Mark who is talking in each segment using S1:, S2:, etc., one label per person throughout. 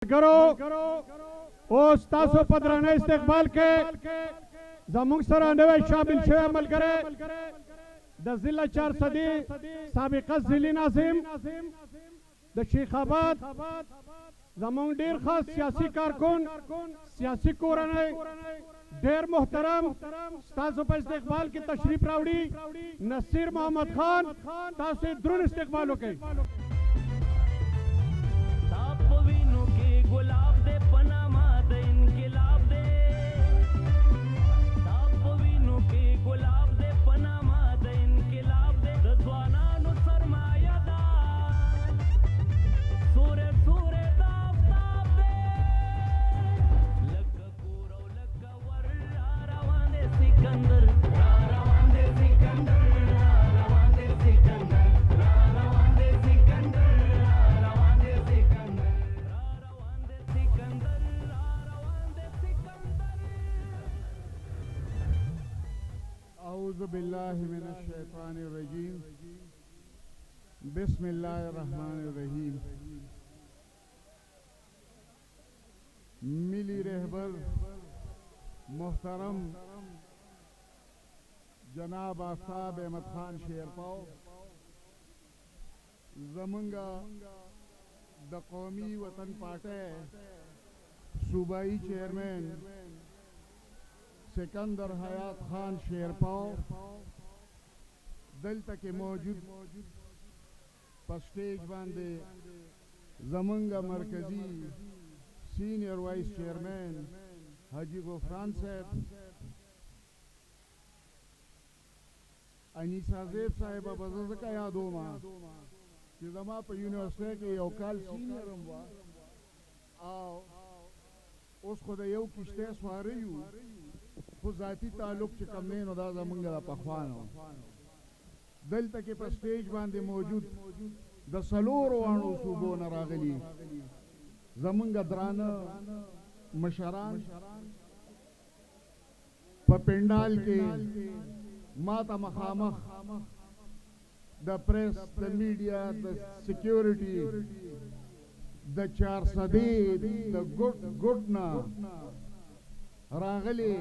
S1: اوس تاسو په درنه استقبال کې زموږ سره نوی شامل شوی ملګری د ضلع چارسدې سابقه ضلعي ناظم د شیخاباد زموږ ډیر خاص سیاسی کارکون سیاسی کورنۍ ډیر محترم تاسو په استقبال کې تشریف راوړي نصیر محمد خان تاسو درون استقبال وکړئ गुलाब दे पनामा दे इनकलाब दे तापवीनो के गुलाब दे पनामा दे इनकलाब दे रज़वानानु सरमायादा सूरे सूरे दाफ्ताब दे लक्का कोरो लक्का वर रवान दे सिकंदर रवान दे सिकंदर रवान दे सिकंदर रवान दे सिकंदर रवान दे सिकंदर اعوذ باللہ من الشیطان الرجیم بسم اللہ الرحمن الرحیم ملی رہبر محترم جناب آفتاب احمد خان شیرپاؤ زمنگا د قومی وطن پارٹی صوبائی چیئرمین سکندر حیات خان شیرپاؤ دلتا کے موجود پسٹیج باندے زمنگا مرکزی سینئر وائس چیئرمین حاجی غفران صاحب انیسا زیب صاحب بزرگ کا یادو ماں کہ زمان پا یونیورسٹی کے یو کال سینئرم وا آو اس خود یو کشتے سواریو خو ذاتی تعلق چې کم نه نو دا زمونږ د پخوانو دلته کې په سټیج باندې موجود د څلورو واړو صوبو نه راغلي زمونږ درانه مشران په پنډال کې ماته مخامخ د پریس د میډیا د سیکیورټي د چارسدې د ګډ نه راغلی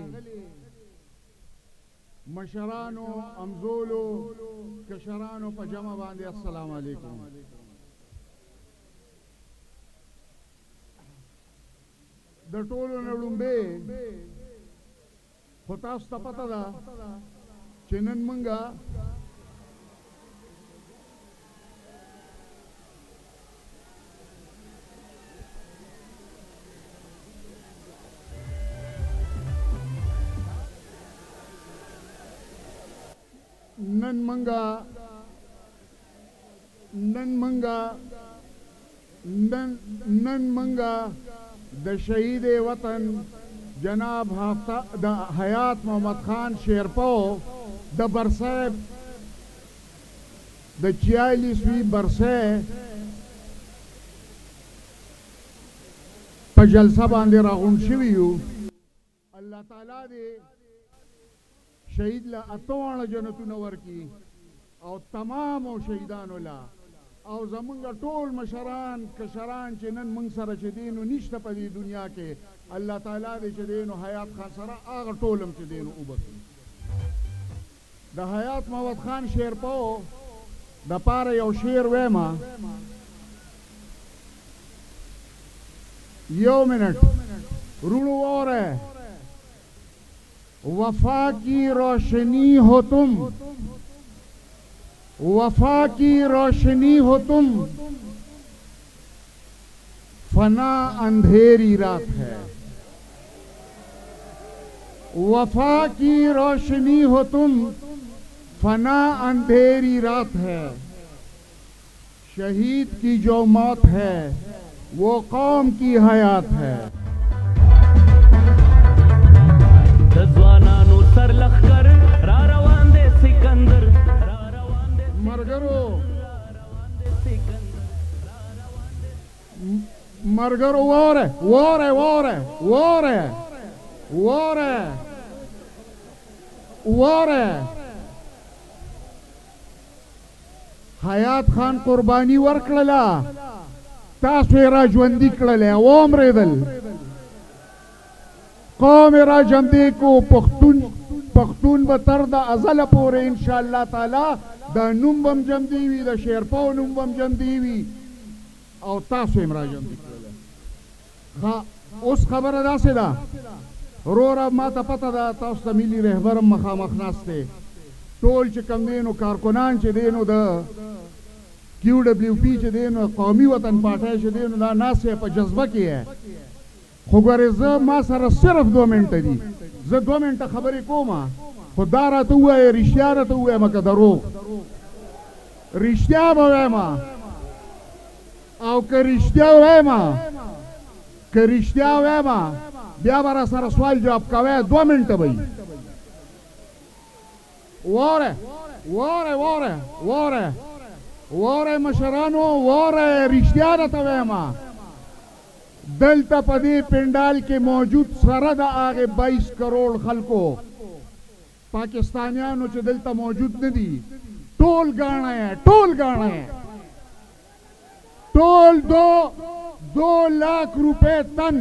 S1: مشرانو امزولو کشرانو په جمع باندې السلام علیکم د ټولو نه لومبې خو تاسو ته پته ده چې نن مونږه نن منگا د شہید وطن جناب حیات محمد خان شیرپاؤ د برسی د 46ویں برسی په جلسہ باندې راغونډ شوي یو الله تعالی دې شہید لا اتوان جنتون ورکی او تمام شہیدان لا او زمونگا ټول مشران کشران چه نن منگ سر چه دینو نشتا پا دی دنیا کے اللہ تعالیٰ دے چه دینو حیات خان سر آغا ټولم چه دینو اوبسو دا حیات محمد خان شیرپاؤ دا پار یو شیر ویما یو منٹ رونو اور ہے وفا کی روشنی ہو تم وفا کی روشنی ہو تم فنا اندھیری رات ہے وفا کی روشنی ہو تم فنا اندھیری رات ہے شہید کی جو موت ہے وہ قوم کی حیات ہے دزوانانو سر لخ کر را روان دے سکندر مرگرو مرگرو واره واره واره واره واره واره حیات خان قربانی ورکړله تاسو یې را ژوندي کړلی وامرېدل قوم یې را ژوندی کو پښتون به تر د ازله پورې انشاءالله تعالی دا نوم به هم ژوندی وي د شیرپاو نوم به هم ژوندی وي او تاسو یې را ژوندي کړلی. اوس خبره داسې ده وروره ما ته پته ده تاسو ته ملي رهبر هم مخامخ ناست دی ټول چې کوم دی نو کارکنان چې دی نو د کیو ډبلیو پی چې دی نو قومي وطن پارټۍ چې دی نو دا ناست یې په جذبه کې یې خو ګورې زه ما سره صرف 2 منټه دي زه 2 منټه خبرې کوم خو دا راته ووایه رښتیا راته ووایم که دروغ رښتیا به وایم او که رښتیا وایم بیا به را سره سوال جواب کوئ 2 منټه به وي واره مشرانو واره رښتیا راته وایم دلته په دې پنډال کې موجود سره د هغې 22 کروڑ خلکو پاکستانیانو چې دلته موجود نه دي ټول ګاڼه ټول 2 लाख रुपए तन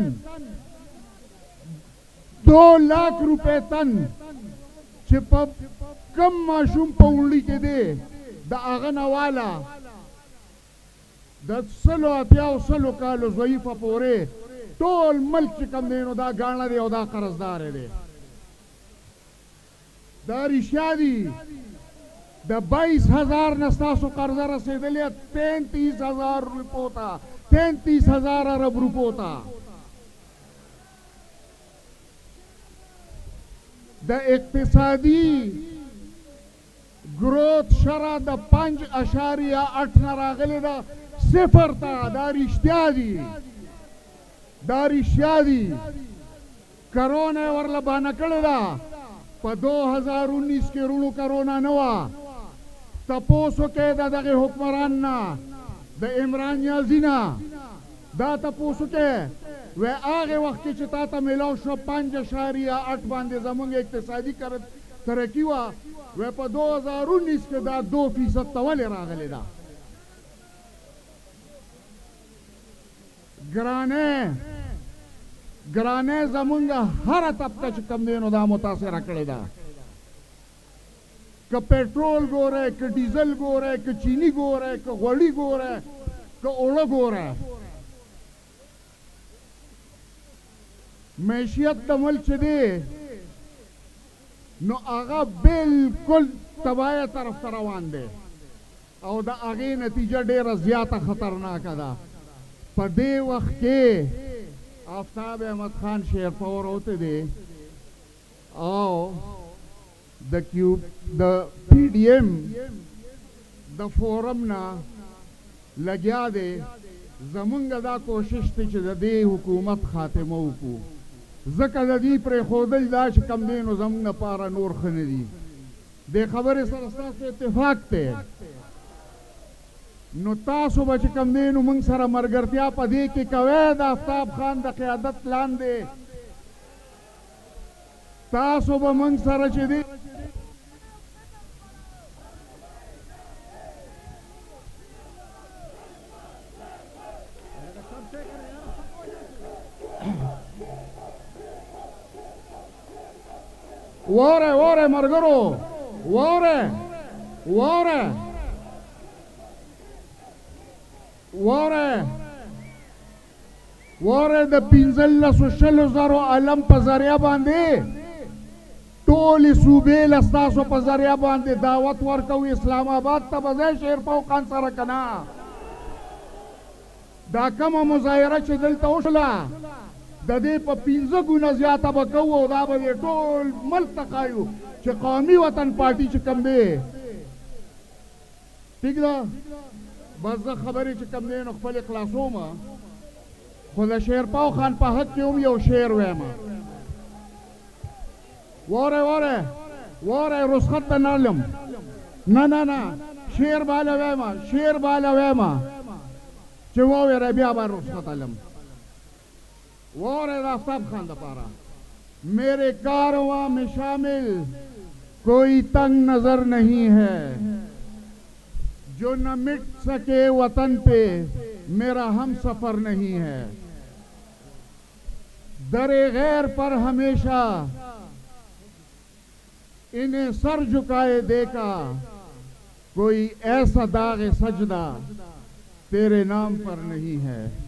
S1: 2 लाख रुपए तन چې په کم ماشوم په وړي کې دی د هغه نه والا د 100 کالو ضعیفه پورې ټول ملک چې کوم دی نو دا ګاڼه دی او دا قرضدار دی دا رښتیا دي د 22,000 نه ستاسو قرضه رسېدلې 33,000 روپو ته 33,000 عرب روپو ته د اقتصادي گروت شرح د 5.8 نه راغلی ده 0 ته دا رښتیا دي کرونا یې ورله بانه کړې ده په 2019 کې رونو کرونا نه وه تپوس وکړئ د دغې حکمران نه د عمران نیازي نه دا تپوس وکړئ وی هغې وخت کې چې تا ته میلاو شوه 5.8 باندې زموږ اقتصادي ترقي وه وی په 2019 کې دا 2% ته ولې راغلی ده ګرانۍ زمونږ هره طبقه چې کوم دی نو دا متاثره کړې ده که پیټرول ګورئ که ډیزل ګورئ که چینی ګورئ که غوړي ګورئ که اوړه ګورئ معیشت د ملک چې دی نو هغه بالکل تباهۍ طرف ته روان دی او د هغې نتیجه ډېره زیاته خطرناکه ده په دې وخت کې آفتاب احمد خان شیرپاؤ راوتی دی او د پی ډی ایم د فورم نه لګیا دی زمونږ دا کوشش دی چې د دې حکومت خاتمه وکړو ځکه د دې پرېښودل دا چې کوم دی نو زمونږ لپاره نور ښه نه دي دې خبرې سره ستاسو اتفاق دی نو تاسو به چې کوم دی نو موږ سره ملګرتیا په دې کې کوئ د آفتاب خان د قیادت لاندې تاسو به موږ سره چې دی واره مرګرو واره د 15,000 علم په ذریعه باندې ټولې صوبې له ستاسو په ذریعه باندې دعوت ورکوو اسلام آباد ته به ځئ شیرپاؤ خان سره که نه دا کومه مظاهره چې دلته وشوله د دې په 15 ګونه زیاته به کوو او دا به ټول ملک ته ښایو چې قومي وطن پارټي چې کوم دی ټیک ده بس زه خبرې چې کوم دی نو خپلې خلاصوم خو د شیرپاؤ خان په حق کې هم یو شعر وایم واره رسخت ته نالم نه شعر بالا وایم چې وویره بیا به رسخت علم واره د آفتاب خان دپاره میرے کارواں میں شامل کوئی تنگ نظر نہیں ہے جو نہ مٹ سکے وطن پہ मेरा हम सफर नहीं है। दरे गैर पर हमेशा इन्हें सर झुकाए देखा, कोई ऐसा दाग सजदा तेरे नाम पर नहीं है।